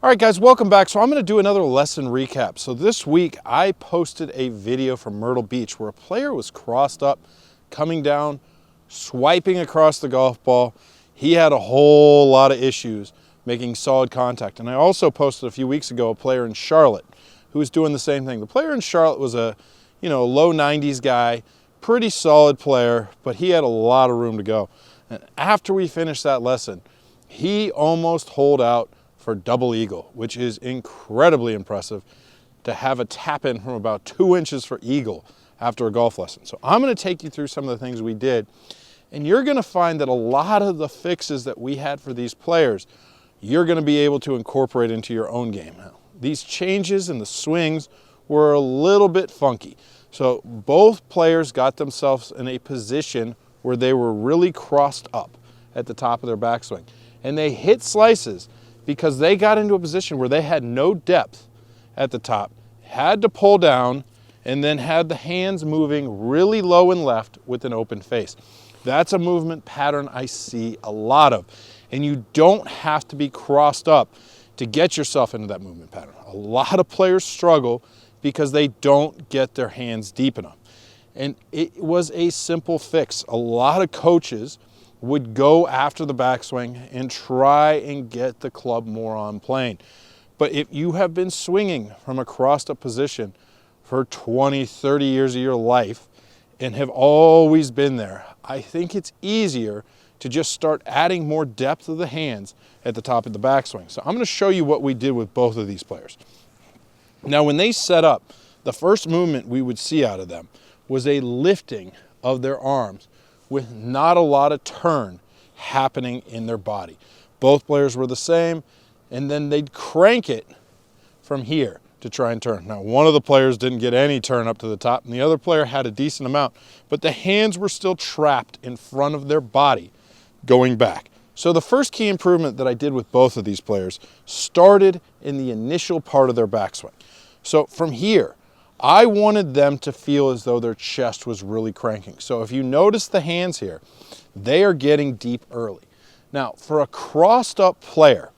All right, guys, welcome back. So I'm going to do another lesson recap. So this week I posted a video from Myrtle Beach where a player was crossed up, coming down, swiping across the golf ball. He had a whole lot of issues making solid contact. And I also posted a few weeks ago a player in Charlotte who was doing the same thing. The player in Charlotte was a, low 90s guy, pretty solid player, but he had a lot of room to go. And after we finished that lesson, he almost holed out for double eagle, which is incredibly impressive to have a tap in from about 2 inches for eagle after a golf lesson. So I'm going to take you through some of the things we did, and you're going to find that a lot of the fixes that we had for these players, you're going to be able to incorporate into your own game. Now, these changes in the swings were a little bit funky. So both players got themselves in a position where they were really crossed up at the top of their backswing, and they hit slices because they got into a position where they had no depth at the top, had to pull down, and then had the hands moving really low and left with an open face. That's a movement pattern I see a lot of. And you don't have to be crossed up to get yourself into that movement pattern. A lot of players struggle because they don't get their hands deep enough. And it was a simple fix. A lot of coaches would go after the backswing and try and get the club more on plane. But if you have been swinging from a crossed up position for 20, 30 years of your life and have always been there, I think it's easier to just start adding more depth of the hands at the top of the backswing. So I'm going to show you what we did with both of these players. Now, when they set up, the first movement we would see out of them was a lifting of their arms with not a lot of turn happening in their body. Both players were the same, and then they'd crank it from here to try and turn. Now, one of the players didn't get any turn up to the top, and the other player had a decent amount, but the hands were still trapped in front of their body going back. So the first key improvement that I did with both of these players started in the initial part of their backswing. So from here, I wanted them to feel as though their chest was really cranking. So if you notice the hands here, they are getting deep early. Now, for a crossed up player,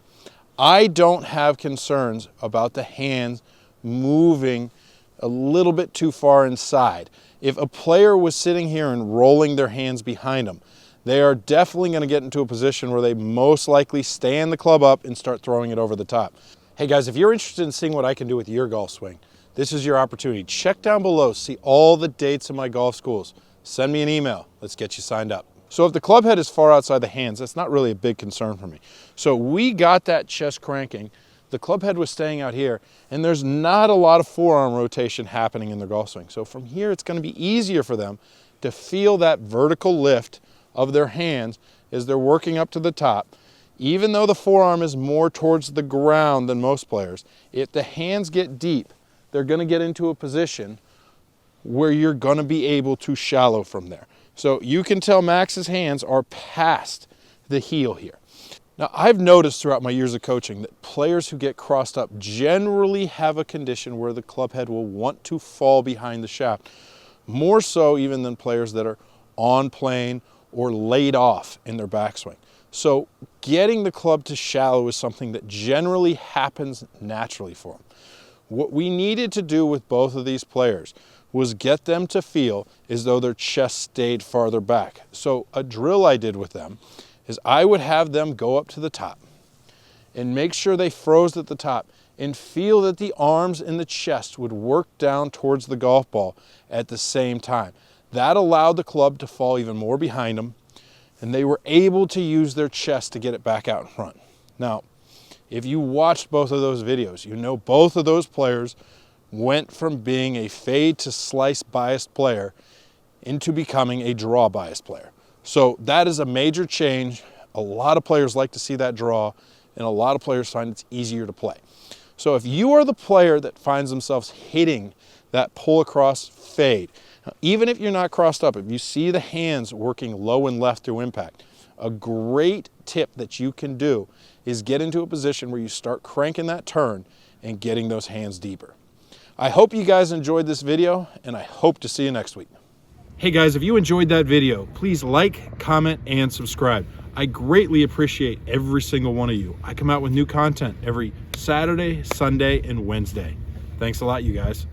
I don't have concerns about the hands moving a little bit too far inside. If a player was sitting here and rolling their hands behind them, they are definitely going to get into a position where they most likely stand the club up and start throwing it over the top. Hey guys, if you're interested in seeing what I can do with your golf swing, this is your opportunity. Check down below, see all the dates of my golf schools. Send me an email. Let's get you signed up. So if the club head is far outside the hands, that's not really a big concern for me. So we got that chest cranking. The club head was staying out here, and there's not a lot of forearm rotation happening in their golf swing. So from here, it's going to be easier for them to feel that vertical lift of their hands as they're working up to the top. Even though the forearm is more towards the ground than most players, if the hands get deep, they're going to get into a position where you're going to be able to shallow from there. So you can tell Max's hands are past the heel here. Now, I've noticed throughout my years of coaching that players who get crossed up generally have a condition where the club head will want to fall behind the shaft, more so even than players that are on plane or laid off in their backswing. So getting the club to shallow is something that generally happens naturally for them. What we needed to do with both of these players was get them to feel as though their chest stayed farther back. So a drill I did with them is I would have them go up to the top and make sure they froze at the top and feel that the arms and the chest would work down towards the golf ball at the same time. That allowed the club to fall even more behind them, and they were able to use their chest to get it back out in front. Now, if you watched both of those videos, you know both of those players went from being a fade to slice biased player into becoming a draw biased player. So that is a major change. A lot of players like to see that draw, and a lot of players find it's easier to play. So if you are the player that finds themselves hitting that pull across fade, even if you're not crossed up, if you see the hands working low and left through impact, a great tip that you can do is get into a position where you start cranking that turn and getting those hands deeper. I hope you guys enjoyed this video, and I hope to see you next week. Hey guys, if you enjoyed that video, please like, comment, and subscribe. I greatly appreciate every single one of you. I come out with new content every Saturday, Sunday, and Wednesday. Thanks a lot, you guys.